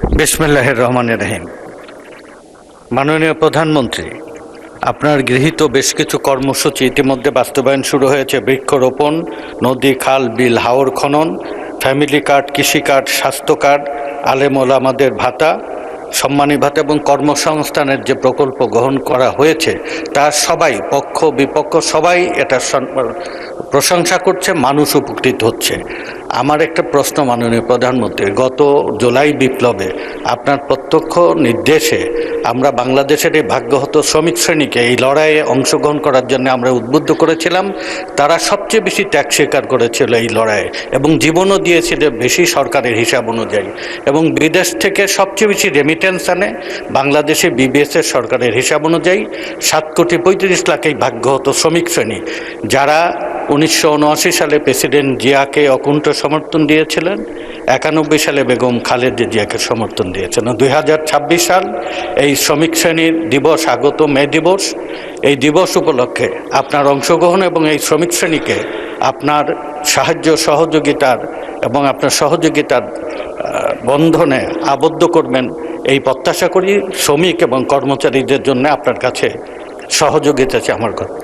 বিসমিল্লাহির রহমানির রহিম। মাননীয় প্রধানমন্ত্রী, আপনার গৃহীত বেশ কিছু কর্মসূচি ইতিমধ্যে বাস্তবায়ন শুরু হয়েছে। বৃক্ষরোপণ, নদী, খাল, বিল, হাওর খনন, ফ্যামিলি কার্ড, কৃষি কার্ড, স্বাস্থ্য কার্ড, আলেম ওলামাদের ভাতা, সম্মানী ভাতা এবং কর্মসংস্থানের যে প্রকল্প গ্রহণ করা হয়েছে তা সবাই, পক্ষ বিপক্ষ সবাই এটা প্রশংসা করছে, মানুষ উপকৃত হচ্ছে। আমার একটা প্রশ্ন মাননীয় প্রধানমন্ত্রী, গত জুলাই বিপ্লবে আপনার প্রত্যক্ষ নির্দেশে আমরা বাংলাদেশের এই ভাগ্যহত শ্রমিক শ্রেণীকে এই লড়াইয়ে অংশগ্রহণ করার জন্য আমরা উদ্বুদ্ধ করেছিলাম। তারা সবচেয়ে বেশি ত্যাগ স্বীকার করেছিল এই লড়াইয়ে এবং জীবনও দিয়েছিল বেশি সরকারের হিসাব অনুযায়ী, এবং বিদেশ থেকে সবচেয়ে বেশি রেমিটেন্স আনে বাংলাদেশে বিবিএসের সরকারের হিসাব অনুযায়ী 7,35,00,000 এই ভাগ্যহত শ্রমিক শ্রেণী, যারা 1979 সালে প্রেসিডেন্ট জিয়াকে অকুণ্ঠ সমর্থন দিয়েছিলেন, 91 সালে বেগম খালেদা জিয়াকে সমর্থন দিয়েছেন। 2026 সাল এই শ্রমিক শ্রেণীর দিবস, আগত মে দিবস, এই দিবস উপলক্ষে আপনার অংশগ্রহণ এবং এই শ্রমিক শ্রেণীকে আপনার সাহায্য সহযোগিতার এবং আপনার সহযোগিতার বন্ধনে আবদ্ধ করবেন এই প্রত্যাশা করি। শ্রমিক এবং কর্মচারীদের জন্য আপনার কাছে সহযোগিতা চাই। আমার কথা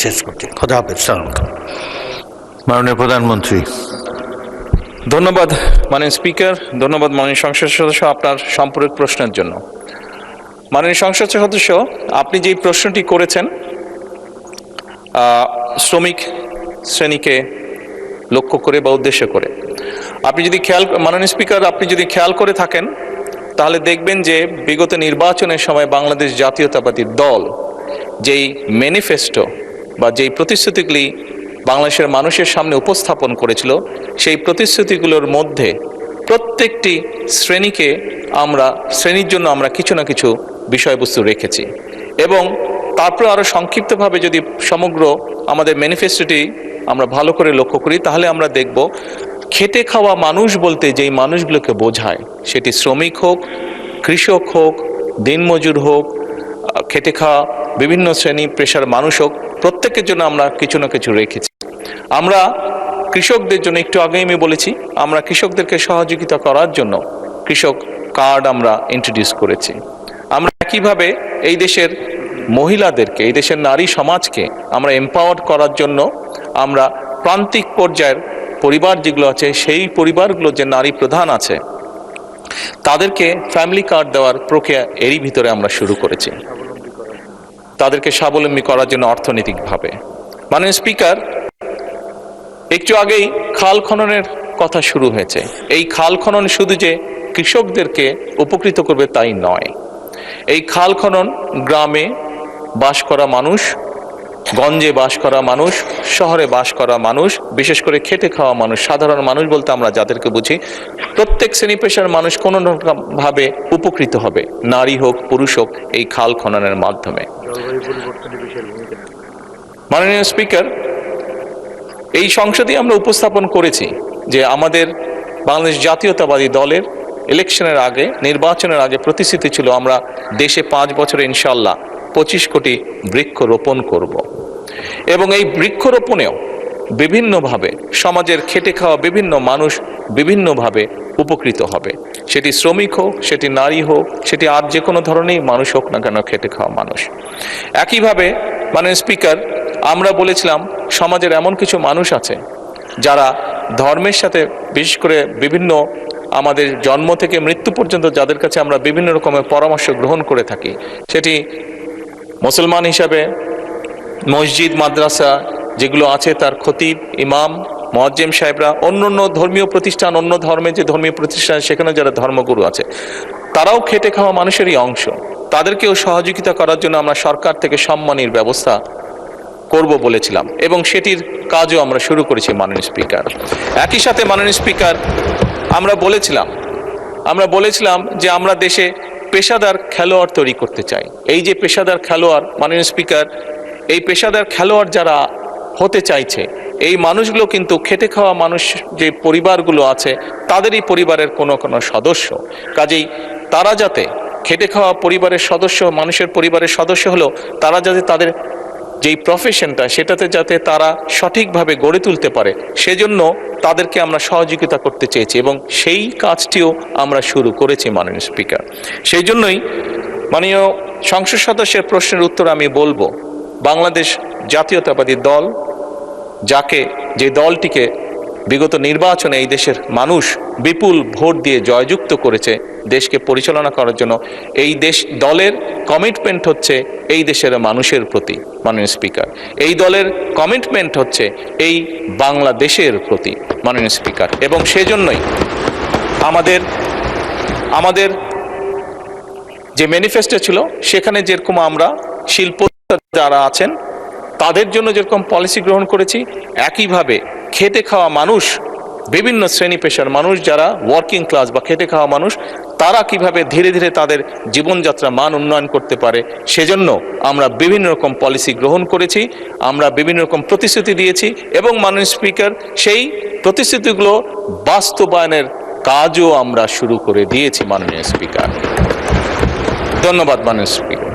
শেষ করছি। খোদা হাফেজ। মাননীয় প্রধানমন্ত্রী। ধন্যবাদ মাননীয় স্পিকার, ধন্যবাদ মাননীয় সংসদ সদস্য আপনার সম্পূরক প্রশ্নের জন্য। মাননীয় সংসদ সদস্য, আপনি যে প্রশ্নটি করেছেন শ্রমিক শ্রেণীকে লক্ষ্য করে বা উদ্দেশ্য করে, আপনি যদি মাননীয় স্পিকার আপনি যদি খেয়াল করে থাকেন তাহলে দেখবেন যে বিগত নির্বাচনের সময় বাংলাদেশ জাতীয়তাবাদী দল যেই ম্যানিফেস্টো বা যেই প্রতিশ্রুতিগুলি বাংলাদেশের মানুষের সামনে উপস্থাপন করেছিল, সেই প্রতিশ্রুতিগুলোর মধ্যে প্রত্যেকটি শ্রেণীর জন্য আমরা কিছু না কিছু বিষয়বস্তু রেখেছি। এবং তারপর আরও সংক্ষিপ্তভাবে যদি সমগ্র আমাদের ম্যানিফেস্টোটি আমরা ভালো করে লক্ষ্য করি, তাহলে আমরা দেখব খেটে খাওয়া মানুষ বলতে যেই মানুষগুলোকে বোঝায়, সেটি শ্রমিক হোক, কৃষক হোক, দিনমজুর হোক, খেটে খাওয়া বিভিন্ন শ্রেণী পেশার মানুষ হোক, প্রত্যেকের জন্য আমরা কিছু না কিছু রেখেছি। আমরা কৃষকদের জন্য, একটু আগেই আমি বলেছি, আমরা কৃষকদেরকে সহযোগিতা করার জন্য কৃষক কার্ড আমরা ইন্ট্রোডিউস করেছি। আমরা একইভাবে এই দেশের মহিলাদেরকে, এই দেশের নারী সমাজকে আমরা এম্পাওয়ার করার জন্য আমরা প্রান্তিক পর্যায়ের পরিবার যেগুলো আছে, সেই পরিবারগুলো যে নারী প্রধান আছে, তাদেরকে ফ্যামিলি কার্ড দেওয়ার প্রক্রিয়া এরই ভিতরে আমরা শুরু করেছি, তাদেরকে স্বাবলম্বী করার জন্য অর্থনৈতিকভাবে। মাননীয় স্পিকার, একটু আগেই খাল খননের কথা শুরু হয়েছে। এই খাল খনন শুধু যে কৃষকদেরকে উপকৃত করবে তাই নয়। এই খাল খনন গ্রামে বাস করা মানুষ, গঞ্জে বাস করা মানুষ, শহরে বাস করা মানুষ, বিশেষ করে খেটে খাওয়া মানুষ, সাধারণ মানুষ বলতে আমরা যাদেরকে বুঝি, প্রত্যেক শ্রেণী পেশার মানুষ কোনো রকমভাবে উপকৃত হবে, নারী হোক পুরুষ হোক, এই খাল খননের মাধ্যমে। মাননীয় স্পিকার, এই সংসদে আমরা উপস্থাপন করেছি যে আমাদের বাংলাদেশ জাতীয়তাবাদী দলের ইলেকশনের আগে, নির্বাচনের আগে প্রতিশ্রুতি ছিল আমরা দেশে 5 বছরে ইনশাল্লাহ 25 কোটি বৃক্ষ রোপণ করব। এবং এই বৃক্ষরোপণেও বিভিন্নভাবে সমাজের খেটে খাওয়া বিভিন্ন মানুষ বিভিন্নভাবে উপকৃত হবে, সেটি শ্রমিক হোক, সেটি নারী হোক, সেটি আর যে কোনো ধরনের মানুষ হোক না কেন, খেটে খাওয়া মানুষ। একইভাবে মাননীয় স্পিকার, আমরা বলেছিলাম সমাজের এমন কিছু মানুষ আছে যারা ধর্মের সাথে, বিশেষ করে বিভিন্ন আমাদের জন্ম থেকে মৃত্যু পর্যন্ত যাদের কাছে আমরা বিভিন্ন রকমের পরামর্শ গ্রহণ করে থাকি, সেটি মুসলমান হিসাবে মসজিদ মাদ্রাসা যেগুলো আছে তার খতিব, ইমাম, মুয়াজ্জিম সাহেবরা, অন্য ধর্মীয় প্রতিষ্ঠান, অন্য ধর্মের যে ধর্মীয় প্রতিষ্ঠান সেখানে যারা ধর্মগুরু আছে, তারাও খেটে খাওয়া মানুষেরই অংশ। তাদেরকেও সহযোগিতা করার জন্য আমরা সরকার থেকে সম্মানীর ব্যবস্থা করব বলেছিলাম এবং সেটির কাজও আমরা শুরু করেছি মাননীয় স্পিকার। একই সাথে মাননীয় স্পিকার, আমরা বলেছিলাম যে আমরা দেশে পেশাদার খেলোয়াড় তৈরি করতে চাই। এই যে পেশাদার খেলোয়াড়, মাননীয় স্পিকার, এই পেশাদার খেলোয়াড় যারা হতে চাইছে, এই মানুষগুলো কিন্তু খেটে খাওয়া মানুষ যে পরিবারগুলো আছে তাদেরই পরিবারের কোনো সদস্য। কাজেই তারা যাতে খেটে খাওয়া পরিবারের সদস্য, মানুষের পরিবারের সদস্য হলেও তারা যাতে তাদের যেই প্রফেশনটা সেটাতে যাতে তারা সঠিকভাবে গড়ে তুলতে পারে সেজন্য তাদেরকে আমরা সহযোগিতা করতে চেয়েছি এবং সেই কাজটিও আমরা শুরু করেছি মাননীয় স্পিকার। সেই জন্যই মাননীয় সংসদ সদস্যের প্রশ্নের উত্তর আমি বলবো, বাংলাদেশ জাতীয়তাবাদী দল, যে দলটিকে বিগত নির্বাচনে এই দেশের মানুষ বিপুল ভোট দিয়ে জয়যুক্ত করেছে দেশকে পরিচালনা করার জন্য, এই দলের কমিটমেন্ট হচ্ছে এই দেশের মানুষের প্রতি মাননীয় স্পিকার। এই দলের কমিটমেন্ট হচ্ছে এই বাংলাদেশের প্রতি মাননীয় স্পিকার। এবং সেজন্যই আমাদের যে ম্যানিফেস্টো ছিল সেখানে যেরকম আমরা শিল্প যারা আছেন তাদের জন্য যেরকম পলিসি গ্রহণ করেছি, একইভাবে খেটে খাওয়া মানুষ, বিভিন্ন শ্রেণী পেশার মানুষ যারা ওয়ার্কিং ক্লাস বা খেটে খাওয়া মানুষ, তারা কিভাবে ধীরে ধীরে তাদের জীবনযাত্রা মান উন্নয়ন করতে পারে সেজন্য আমরা বিভিন্ন রকম পলিসি গ্রহণ করেছি, আমরা বিভিন্ন রকম প্রতিশ্রুতি দিয়েছি এবং মাননীয় স্পিকার সেই প্রতিশ্রুতিগুলো বাস্তবায়নের কাজও আমরা শুরু করে দিয়েছি মাননীয় স্পিকার। ধন্যবাদ মাননীয় স্পিকার।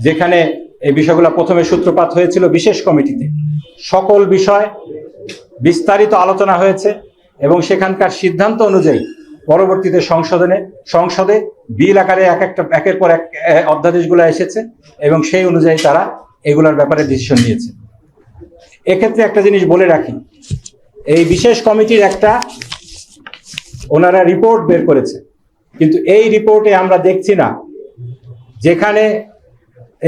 যেখানে এই বিষয়গুলো প্রথমে সূত্রপাত হয়েছিল বিশেষ কমিটিতে, সকল বিষয় বিস্তারিত আলোচনা হয়েছে এবং সেখানকার সিদ্ধান্ত অনুযায়ী পরবর্তীতে সংসদে বিল আকারে একের পর এক অধ্যাদেশগুলো এসেছে এবং সেই অনুযায়ী তারা এগুলোর ব্যাপারে ডিসিশন নিয়েছে। এক্ষেত্রে একটা জিনিস বলে রাখি, এই বিশেষ কমিটির ওনারা রিপোর্ট বের করেছে, কিন্তু এই রিপোর্টে আমরা দেখছি না যেখানে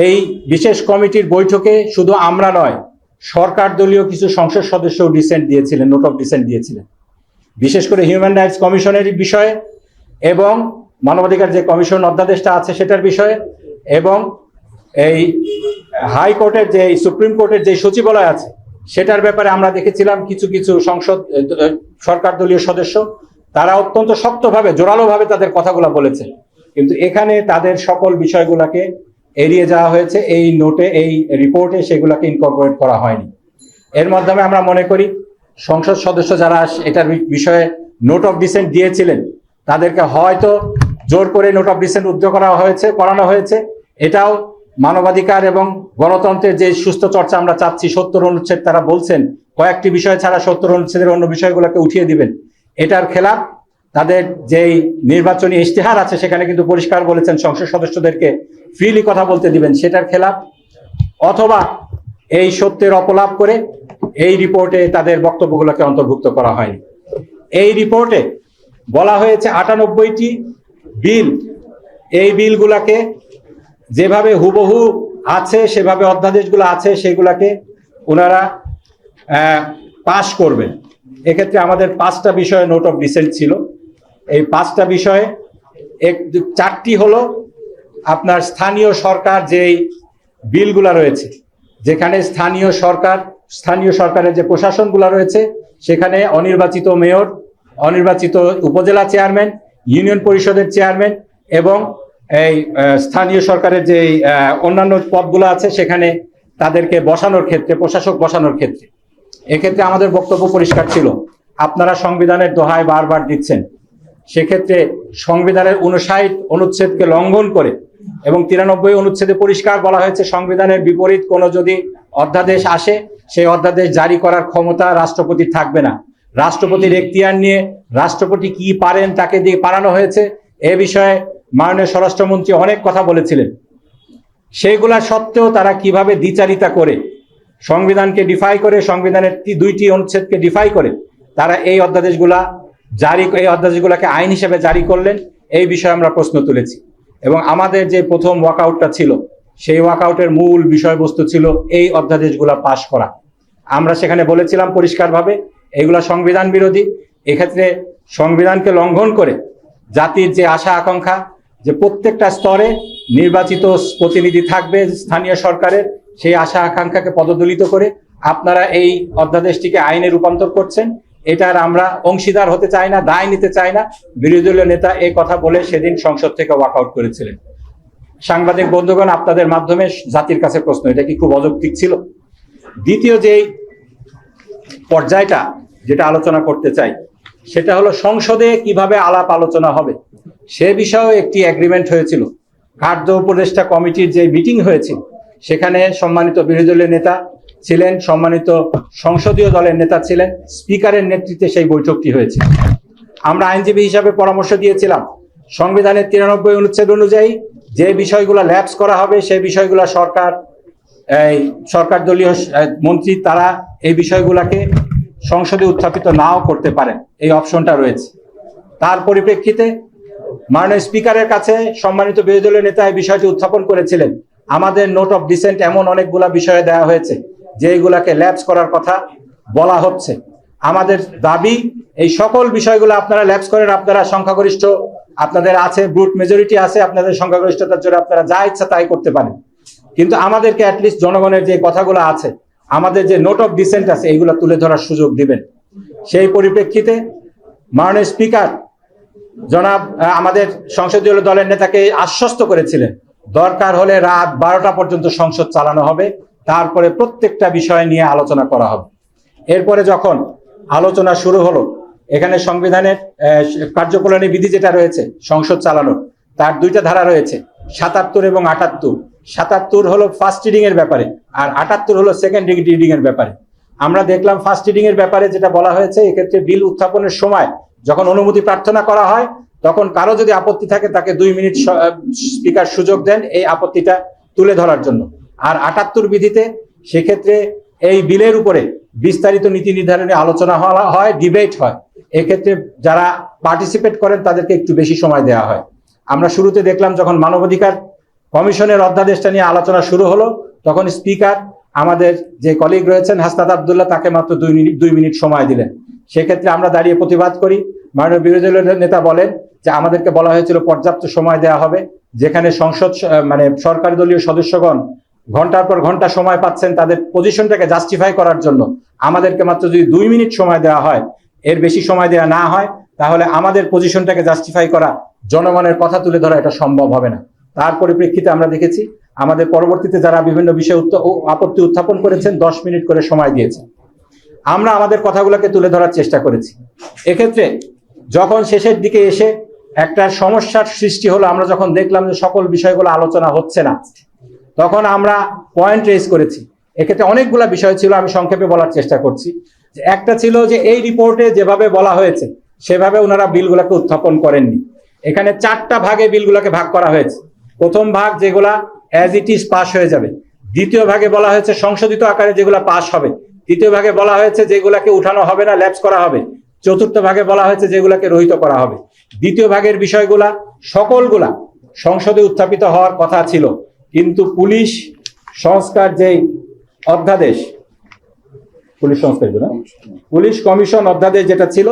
এই বিশেষ কমিটির বৈঠকে শুধু আমরা নয়, সরকার দলীয় কিছু সংসদ সদস্য ডিসেন্ট দিয়েছিলেন, নোট অফ ডিসেন্ট দিয়েছিলেন, বিশেষ করে হিউম্যান রাইটস কমিশনের বিষয়ে এবং মানবাধিকার যে কমিশন অধ্যাদেশটা আছে সেটার বিষয়ে এবং এই হাইকোর্টের যে সুপ্রিম কোর্টের যে সচিবালয় আছে সেটার ব্যাপারে আমরা দেখেছিলাম কিছু কিছু সরকার দলীয় সদস্য তারা অত্যন্ত শক্তভাবে জোরালোভাবে তাদের কথাগুলো বলেছে, কিন্তু এখানে তাদের সকল বিষয়গুলোকে এড়িয়ে যাওয়া হয়েছে। এই নোটে, এই রিপোর্টে সেগুলোকে ইনকর্পোরেট করা হয়নি। এর মাধ্যমে আমরা মনে করি সংসদ সদস্য যারা এটার বিষয়ে নোট অফ ডিসেন্ট দিয়েছিলেন তাদেরকে হয়তো জোর করে নোট অফ ডিসেন্ট করানো হয়েছে। এটাও মানবাধিকার এবং গণতন্ত্রের যে সুস্থ চর্চা আমরা চাচ্ছি, 70 অনুচ্ছেদ তারা বলছেন কয়েকটি বিষয় ছাড়া 70 অনুচ্ছেদের অন্য বিষয়গুলোকে উঠিয়ে দিবেন, এটার খেলাফ। তাদের যেই নির্বাচনী ইশতেহার আছে সেখানে কিন্তু পরিষ্কার বলেছেন সংসদ সদস্যদেরকে ফ্রিলি কথা বলতে দিবেন, সেটার খেলাফ। অথবা এই সত্যের অপলাপ করে এই রিপোর্টে তাদের বক্তব্যগুলোকে অন্তর্ভুক্ত করা হয়নি। এই রিপোর্টে বলা হয়েছে 98টি বিল, এই বিলগুলাকে যেভাবে হুবহু আছে সেভাবে অধ্যাদেশগুলো আছে সেগুলাকে ওনারা পাশ করবেন। এক্ষেত্রে আমাদের 5টা বিষয়ে নোট অফ ডিসেন্ট ছিল। এই 5টা বিষয়ে 4টি হলো আপনার স্থানীয় সরকার যেই বিলগুলা রয়েছে, যেখানে স্থানীয় সরকারের যে প্রশাসনগুলো রয়েছে সেখানে অনির্বাচিত মেয়র, অনির্বাচিত উপজেলা চেয়ারম্যান, ইউনিয়ন পরিষদের চেয়ারম্যান এবং এই স্থানীয় সরকারের যে অন্যান্য পদগুলো আছে সেখানে তাদেরকে বসানোর ক্ষেত্রে, প্রশাসক বসানোর ক্ষেত্রে, এক্ষেত্রে আমাদের বক্তব্য পরিষ্কার ছিল। আপনারা সংবিধানের দোহাই বারবার দিচ্ছেন, সেক্ষেত্রে সংবিধানের 59 অনুচ্ছেদকে লঙ্ঘন করে এবং 93 অনুচ্ছেদে পরিষ্কার বলা হয়েছে সংবিধানের বিপরীত কোনো যদি অধ্যাদেশ আসে সেই অধ্যাদেশ জারি করার ক্ষমতা রাষ্ট্রপতির থাকবে না। রাষ্ট্রপতির এখতিয়ার নিয়ে রাষ্ট্রপতি কি পারেন তাকে দিয়ে পারানো হয়েছে। এ বিষয়ে মাননীয় স্বরাষ্ট্রমন্ত্রী অনেক কথা বলেছিলেন, সেইগুলা সত্ত্বেও তারা কিভাবে দ্বিচারিতা করে সংবিধানকে ডিফাই করে, সংবিধানের 2টি অনুচ্ছেদকে ডিফাই করে তারা এই অধ্যাদেশগুলোকে আইন হিসেবে জারি করলেন। এই বিষয়ে আমরা প্রশ্ন তুলেছি এবং আমাদের যে প্রথম ওয়াকআউটটা ছিল সেই ওয়াকআউটের মূল বিষয়বস্তু ছিল এই অধ্যাদেশগুলো পাশ করা। আমরা সেখানে বলেছিলাম পরিষ্কারভাবে এগুলা সংবিধান বিরোধী। এক্ষেত্রে সংবিধানকে লঙ্ঘন করে জাতির যে আশা আকাঙ্ক্ষা যে প্রত্যেকটা স্তরে নির্বাচিত প্রতিনিধি থাকবে স্থানীয় সরকারের, সেই আশা আকাঙ্ক্ষাকে পদদলিত করে আপনারা এই অধ্যাদেশটিকে আইনে রূপান্তর করছেন। এটার আমরা অংশীদার হতে চাই না, দায় নিতে চাই না। বিরোধী দলীয় নেতা এই কথা বলে সেদিন সংসদ থেকে ওয়াকআউট করেছিলেন। সাংবাদিক বন্ধুগণ, আপনাদের মাধ্যমে জাতির কাছে প্রশ্ন, এটা কি খুব অযৌক্তিক ছিল? দ্বিতীয় যেই পর্যায়টা যেটা আলোচনা করতে চাই সেটা হলো সংসদে কিভাবে আলাপ আলোচনা হবে সে বিষয়েও একটি এগ্রিমেন্ট হয়েছিল। খাদ্য উপদেষ্টা কমিটির যে মিটিং হয়েছিল সেখানে সম্মানিত বিরোধী দলের নেতা ছিলেন, সম্মানিত সংসদীয় দলের নেতা ছিলেন, স্পিকারের নেতৃত্বে সেই বৈঠকটি হয়েছে। আমরা আইনজীবী হিসাবে পরামর্শ দিয়েছিলাম সংবিধানের 93 অনুচ্ছেদ অনুযায়ী যে বিষয়গুলো ল্যাপস করা হবে সেই বিষয়গুলো সরকার দলীয় মন্ত্রী তারা এই বিষয়গুলোকে সংসদে উত্থাপিত নাও করতে পারেন, এই অপশনটা রয়েছে। তার পরিপ্রেক্ষিতে মাননীয় স্পিকারের কাছে সম্মানিত বিরোধী দলের নেতা এই বিষয়টি উত্থাপন করেছিলেন। আমাদের নোট অফ ডিসেন্ট এমন অনেকগুলা বিষয়ে দেওয়া হয়েছে যেগুলাকে ল্যাপস করার কথা বলা হচ্ছে। আমাদের দাবি এই সকল বিষয়গুলো আপনারা ল্যাপস করেন, আপনারা সংখ্যাগরিষ্ঠ আপনাদের আছে, ব্রুট মেজরিটি আছে, আপনাদের সংখ্যাগরিষ্ঠতার জন্য আপনারা যা ইচ্ছা তাই করতে পারেন, কিন্তু আমাদেরকে অ্যাটলিস্ট জনগণের যে কথাগুলো আছে, আমাদের যে নোট অফ ডিসেন্ট আছে, এইগুলো তুলে ধরার সুযোগ দিবেন। সেই পরিপ্রেক্ষিতে মাননীয় স্পিকার জনাব আমাদের সংসদীয় দলের নেতাকে আশ্বস্ত করেছিলেন দরকার হলে রাত 12টা পর্যন্ত সংসদ চালানো হবে, তারপরে প্রত্যেকটা বিষয় নিয়ে আলোচনা করা হবে। এরপরে যখন আলোচনা শুরু হলো, এখানে সংবিধানের কার্যপ্রণালী বিধি যেটা রয়েছে সংসদ চালানোর, তার দুইটা ধারা রয়েছে, 77 এবং 78। 77 হলো ফার্স্ট রিডিং এর ব্যাপারে, আর 78 হলো সেকেন্ড রিডিং এর ব্যাপারে। আমরা দেখলাম ফার্স্ট রিডিং এর ব্যাপারে যেটা বলা হয়েছে, এক্ষেত্রে বিল উত্থাপনের সময় যখন অনুমতি প্রার্থনা করা হয়, তখন কারো যদি আপত্তি থাকে তাকে 2 মিনিট স্পিকার সুযোগ দেন এই আপত্তিটা তুলে ধরার জন্য। আর 78 বিধিতে সেক্ষেত্রে এই বিলের উপরে বিস্তারিত নীতি নির্ধারণে আলোচনা হয়, ডিবেট হয়। এক্ষেত্রে যারা পার্টিসিপেট করেন তাদেরকে একটু বেশি সময় দেওয়া হয়। আমরা শুরুতে দেখলাম যখন মানবাধিকার কমিশনের অধ্যাদেশটা নিয়ে আলোচনা শুরু হলো, তখন স্পিকার আমাদের যে কলিগ রয়েছেন হাসনাত আব্দুল্লাহ, তাকে মাত্র 2 মিনিট সময় দিলেন। সেক্ষেত্রে আমরা দাঁড়িয়ে প্রতিবাদ করি। মাননীয় বিরোধী দলের নেতা বলেন যে আমাদেরকে বলা হয়েছিল পর্যাপ্ত সময় দেওয়া হবে, যেখানে সংসদ সরকারি দলীয় সদস্যগণ ঘন্টার পর ঘন্টা সময় পাচ্ছেন তাদের পজিশনটাকে জাস্টিফাই করার জন্য, আমাদেরকে মাত্র যদি 2 মিনিট সময় দেওয়া হয়, এর বেশি সময় দেওয়া না হয়, তাহলে আমাদের পজিশনটাকে জাস্টিফাই করা, জনগণের কথা তুলে ধরা এটা সম্ভব হবে না। তার পরিপ্রেক্ষিতে আমরা দেখেছি আমাদের পরবর্তীতে যারা বিভিন্ন বিষয়ে আপত্তি উত্থাপন করেছেন 10 মিনিট করে সময় দিয়েছেন। আমরা আমাদের কথাগুলোকে তুলে ধরার চেষ্টা করেছি। এক্ষেত্রে যখন শেষের দিকে এসে একটা সমস্যার সৃষ্টি হলো, আমরা যখন দেখলাম যে সকল বিষয়গুলো আলোচনা হচ্ছে না, তখন আমরা পয়েন্ট রেজ করেছি। এক্ষেত্রে অনেকগুলো বিষয় ছিল, আমি সংক্ষেপে বলার চেষ্টা করছি। একটা ছিল যে এই রিপোর্টে যেভাবে বলা হয়েছে সেভাবে ওনারা বিলগুলোকে উত্থাপন করেননি। এখানে 4টা ভাগে বিলগুলোকে ভাগ করা হয়েছে। প্রথম ভাগ যেগুলা অ্যাজ ইট ইজ পাস হয়ে যাবে, দ্বিতীয় ভাগে বলা হয়েছে সংশোধিত আকারে যেগুলা পাস হবে, তৃতীয় ভাগে বলা হয়েছে যেগুলাকে উঠানো হবে না, ল্যাপস করা হবে, চতুর্থ ভাগে বলা হয়েছে যেগুলাকে রহিত করা হবে। দ্বিতীয় ভাগের বিষয়গুলা সকলগুলা সংসদে উত্থাপিত হওয়ার কথা ছিল, কিন্তু পুলিশ সংস্কার যেই অধ্যাদেশ, পুলিশ কমিশন অধ্যাদেশ যেটা ছিল,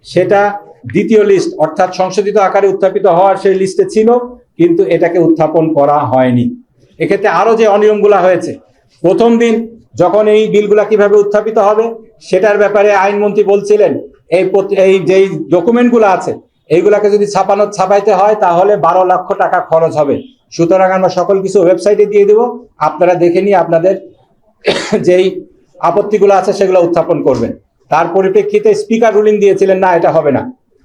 সেটা দ্বিতীয় লিস্ট অর্থাৎ সংশোধিত আকারে উত্থাপিত হওয়ার সেই লিস্টে ছিল, কিন্তু এটাকে উত্থাপন করা হয়নি। এক্ষেত্রে আরো যে অনিয়মগুলা হয়েছে, প্রথম দিন যখন এই বিলগুলা কিভাবে উত্থাপিত হবে সেটার ব্যাপারে আইনমন্ত্রী বলছিলেন এই যেই ডকুমেন্টগুলো আছে এইগুলাকে যদি ছাপাইতে হয় তাহলে 12 লক্ষ টাকা খরচ হবে। সুতরাং আমরা সকল কিছু ওয়েবসাইটে দিয়ে দেব, আপনারা দেখে নিয়ে আপনাদের যেই আপত্তিগুলো আছে সেগুলো উত্থাপন করবেন। তার পরিপ্রেক্ষিতে স্পিকার রুলিং দিয়েছিলেন না, এটা হবে না।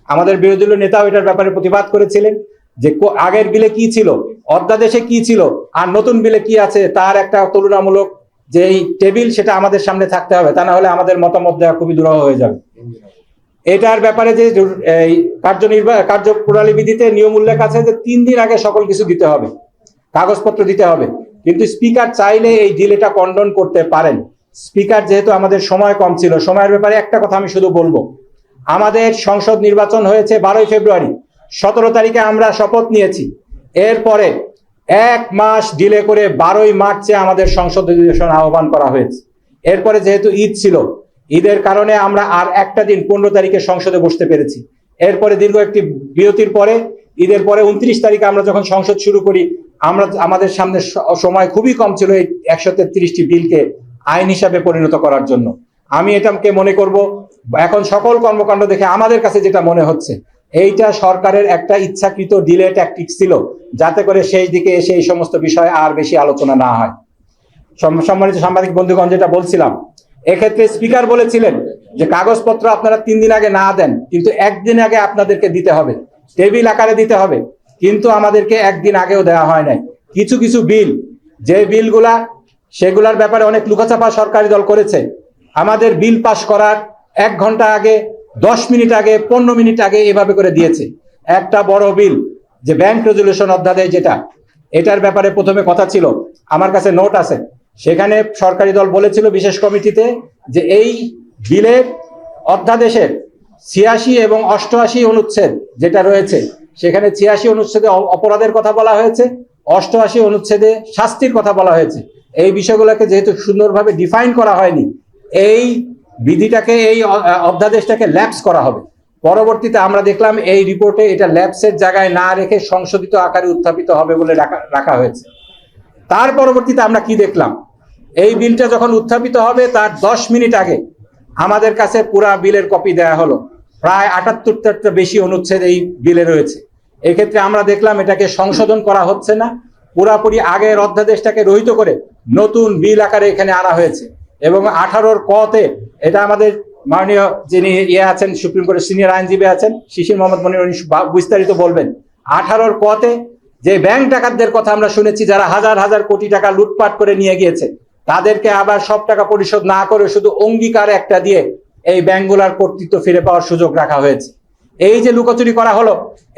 আমাদের বিরোধী দলীয় নেতাও এটার ব্যাপারে প্রতিবাদ করেছিলেন যে আগের বিলে কি ছিল, অধ্যাদেশে কি ছিল, আর নতুন বিলে কি আছে তার একটা তুলনামূলক যে টেবিল সেটা আমাদের সামনে থাকতে হবে, তা না হলে আমাদের মতামত দেওয়া খুবই দুরূহ হয়ে যাবে। এটার ব্যাপারে যে কার্যপ্রণালী বিধিতে নিয়ম উল্লেখ আছে যে 3 দিন আগে সকল কিছু দিতে হবে, কাগজপত্র দিতে হবে, কিন্তু স্পিকার চাইলে এই ডিলেটা কন্ডন করতে পারেন। স্পিকার যেহেতু আমাদের সময় কম ছিল, সময়ের ব্যাপারে একটা কথা আমি শুধু বলবো, আমাদের সংসদ নির্বাচন হয়েছে 12 ফেব্রুয়ারি, 17 তারিখে আমরা শপথ নিয়েছি। এরপরে 1 মাস ডিলে করে 12ই মার্চে আমাদের সংসদ অধিবেশন আহ্বান করা হয়েছে। এরপরে যেহেতু ঈদ ছিল, ঈদের কারণে আমরা আর একটা দিন 15 তারিখে সংসদে বসতে পেরেছি। এরপরে দীর্ঘ একটি বিরতির পরে ঈদের পরে 29 তারিখে আমরা যখন সংসদ শুরু করি, আমাদের সামনে সময় খুবই কম ছিল এই 133টি বিলকে আইন হিসাবে পরিণত করার জন্য। আমি এটাকে মনে করব এখন সকল কর্মকাণ্ড দেখে আমাদের কাছে যেটা মনে হচ্ছে, এইটা সরকারের একটা ইচ্ছাকৃত ডিলে ট্যাকটিক্স ছিল, যাতে করে শেষ দিকে এসে এই সমস্ত বিষয়ে আর বেশি আলোচনা না হয়। সম্মানিত সাংবাদিক বন্ধুগণ, যেটা বলছিলাম, এক্ষেত্রে স্পিকার বলেছিলেন যে কাগজপত্র আপনারা 3 দিন আগে না দেন, কিন্তু 1 দিন আগে আপনাদেরকে দিতে হবে, টেবিল আকারে দিতে হবে, কিন্তু আমাদেরকে 1 দিন আগেও দেওয়া হয় নাই। কিছু কিছু বিল যে বিলগুলা সেগুলার ব্যাপারে অনেক লুকাচাপা সরকারি দল করেছে। আমাদের বিল পাস করার 1 ঘন্টা আগে, 10 মিনিট আগে, 15 মিনিট আগে এভাবে করে দিয়েছে। একটা বড় বিল যে ব্যাংক রেজুলেশন অধ্যাদেশ, যেটা এটার ব্যাপারে প্রথমে কথা ছিল, আমার কাছে নোট আছে, সেখানে সরকারি দল বলেছিল বিশেষ কমিটিতে যে এই বিলের অধ্যাদেশের 86 এবং 88 অনুচ্ছেদ যেটা রয়েছে, সেখানে 86 অনুচ্ছেদে অপরাধের কথা বলা হয়েছে, 88 অনুচ্ছেদে শাস্তির কথা বলা হয়েছে। এই বিষয়গুলোকে যেহেতু সুন্দরভাবে ডিফাইন করা হয়নি, এই বিধিটাকে, এই অধ্যাদেশটাকে ল্যাপস করা হবে। পরবর্তীতে আমরা দেখলাম এই রিপোর্টে এটা ল্যাপসের জায়গায় না রেখে সংশোধিত আকারে উত্থাপিত হবে বলে রাখা হয়েছে। তার পরবর্তীতে আমরা কি দেখলাম, এই বিলটা যখন উত্থাপিত হবে তার 10 মিনিট আগে আমাদের কাছে পুরা বিলের কপি দেয়া হলো। প্রায় 78টা বেশি অনুচ্ছেদ এই বিলে রয়েছে। এক্ষেত্রে আমরা দেখলাম এটাকে সংশোধন করা হচ্ছে না, পুরাপুরি আগের অধ্যাদেশটাকে রহিত করে নতুন বিল আকারে এখানে আনা হয়েছে। এবং 18 কতে, এটা আমাদের মাননীয় যিনি আছেন সুপ্রিম কোর্টের সিনিয়র আইনজীবী আছেন শিশির মোহাম্মদ মনির, উনি বিস্তারিত বলবেন। 18 কতে যে ব্যাংক ডাকাতদের কথা আমরা শুনেছি, যারা হাজার হাজার কোটি টাকা লুটপাট করে নিয়ে গিয়েছে, তাদেরকে আবার সব টাকা পরিশোধ না করে শুধু অঙ্গীকার একটা দিয়ে এই ব্যাংকগুলার কর্তৃত্ব ফিরে পাওয়ার সুযোগ রাখা হয়েছে। এই যে লুকোচুরি করা হলো,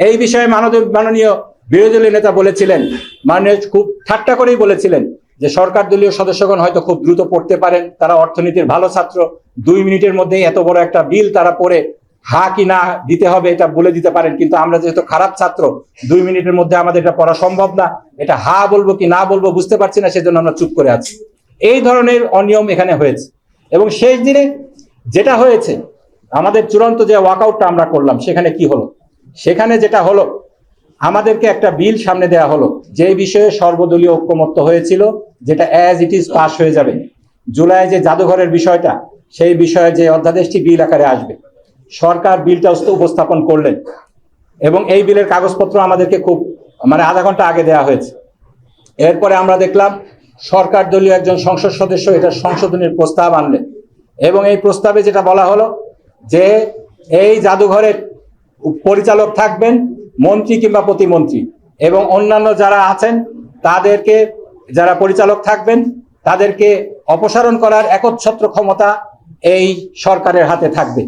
এই বিষয়ে মাননীয় বিরোধী দলীয় নেতা বলেছিলেন, খুব ঠাট্টা করেই বলেছিলেন যে সরকার দলীয় সদস্যগণ হয়তো খুব দ্রুত পড়তে পারেন, তারা অর্থনীতির ভালো ছাত্র, 2 মিনিটের মধ্যেই এত বড় একটা বিল তারা পড়ে হা কি না দিতে হবে এটা বলে দিতে পারেন, কিন্তু আমরা যেহেতু খারাপ ছাত্র, 2 মিনিটের মধ্যে আমাদের এটা পড়া সম্ভব না, এটা হা বলবো কি না বলবো বুঝতে পারছি না, সেজন্য আমরা চুপ করে আছি। এই ধরনের অনিয়ম এখানে হয়েছে। এবং শেষ দিনে যেটা হয়েছে, আমাদের চূড়ান্ত যে ওয়াকআউটটা আমরা করলাম, সেখানে কি হলো? সেখানে যেটা হলো, আমাদেরকে একটা বিল সামনে দেয়া হলো যে বিষয়ে সর্বদলীয় ঐক্যমত্য হয়েছিল, যেটা অ্যাজ ইট ইজ পাস হয়ে যাবে। জুলাই যে জাদুঘরের বিষয়টা, সেই বিষয়ে যে অধ্যাদেশটি বিল আকারে আসবে, সরকার বিলটা উপস্থাপন করলেন এবং এই বিলের কাগজপত্র আমাদেরকে খুব আধা ঘন্টা আগে দেওয়া হয়েছে। এরপরে আমরা দেখলাম সরকার দলীয় একজন সংসদ সদস্য এটা সংশোধনের প্রস্তাব আনলেন এবং এই প্রস্তাবে যেটা বলা হলো যে এই জাদুঘরের পরিচালক থাকবেন মন্ত্রী কিংবা প্রতিমন্ত্রী, এবং অন্যান্য যারা আছেন তাদেরকে, যারা পরিচালক থাকবেন তাদেরকে অপসারণ করার একচ্ছত্র ক্ষমতা এই সরকারের হাতে থাকবে।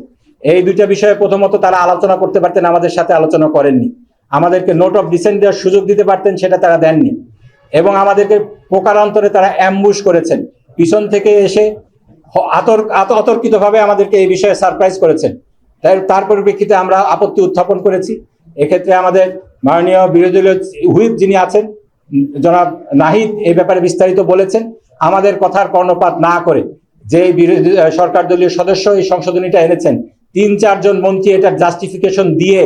এই দুইটা বিষয়ে প্রথমত তারা আলোচনা করতে পারতেন, আমাদের সাথে আলোচনা করেননি। আমাদেরকে নোট অফ ডিসেন্ট দেওয়ার সুযোগ দিতে পারতেন, সেটা তারা দেননি। এবং আমাদেরকে প্রকারান্তরে তারা অ্যাম্বুশ করেছেন, পিছন থেকে এসে অতর্কিতভাবে আমাদেরকে এই বিষয়ে সারপ্রাইজ করেছেন। তার পরিপ্রেক্ষিতে আমরা আপত্তি উত্থাপন করেছি। এক্ষেত্রে আমাদের মাননীয় বিরোধী দলীয় হুইপ যিনি আছেন জনাব নাহিদ এই ব্যাপারে বিস্তারিত বলেছেন। আমাদের কথার কর্ণপাত না করে যে বিরোধী সরকার দলীয় সদস্য এই সংশোধনীটা এনেছেন, 3-4 জন মন্ত্রী এটার জাস্টিফিকেশন দিয়ে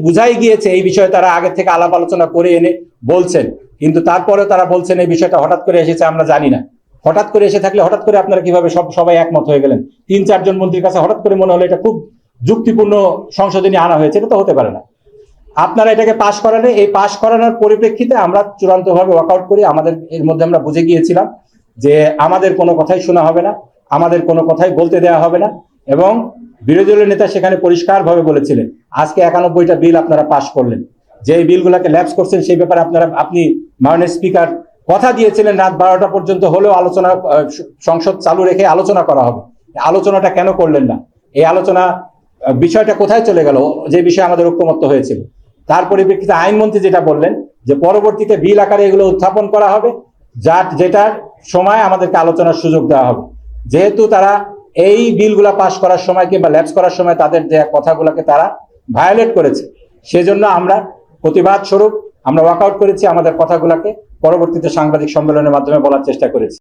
বুঝাই গিয়েছে এই বিষয়ে তারা আগে থেকে আলাপ আলোচনা করে এনে বলছেন, কিন্তু তারপরেও তারা বলছেন এই বিষয়টা হঠাৎ করে এসেছে, আমরা জানি না। হঠাৎ করে এসে থাকলে হঠাৎ করে আপনারা কিভাবে সবাই একমত হয়ে গেলেন? 3-4 জন মন্ত্রীর কাছে হঠাৎ করে মনে হলো এটা খুব যুক্তিপূর্ণ সংশোধনী আনা হয়েছে, এটা তো হতে পারে না। আপনারা এটাকে পাশ করালে, এই পাশ করানোর পরিপ্রেক্ষিতে আমরা চূড়ান্তভাবে ওয়াকআউট করি। আমাদের এর মধ্যে আমরা বুঝে গিয়েছিলাম যে আমাদের কোনো কথাই শোনা হবে না, আমাদের কোনো কথাই বলতে দেওয়া হবে না। এবং বিরোধী দলের নেতা সেখানে পরিষ্কারভাবে বলেছিলেন, আজকে 91টা বিল আপনারা পাশ করলেন, যে বিলগুলোকে ল্যাপস করছেন সেই ব্যাপারে আপনি মাননীয় স্পিকার কথা দিয়েছিলেন রাত 12টা পর্যন্ত হলেও আলোচনা, সংসদ চালু রেখে আলোচনা করা হবে। আলোচনাটা কেন করলেন না? এই আলোচনা বিষয়টা কোথায় চলে গেল, যে বিষয়ে আমাদের ঐক্যমত্য হয়েছিল? তার পরিপ্রেক্ষিতে আইনমন্ত্রী যেটা বললেন যে পরবর্তীতে বিল আকারে এগুলো উত্থাপন করা হবে, যেটার সময় আমাদেরকে আলোচনার সুযোগ দেওয়া হবে। যেহেতু তারা এই বিলগুলা পাশ করার সময় কিংবা ল্যাপস করার সময় তাদের যে কথাগুলোকে তারা ভায়োলেট করেছে, সেজন্য আমরা প্রতিবাদ স্বরূপ আমরা ওয়াকআউট করেছি, আমাদের কথাগুলোকে পরবর্তীতে সাংবাদিক সম্মেলনের মাধ্যমে বলার চেষ্টা করেছি।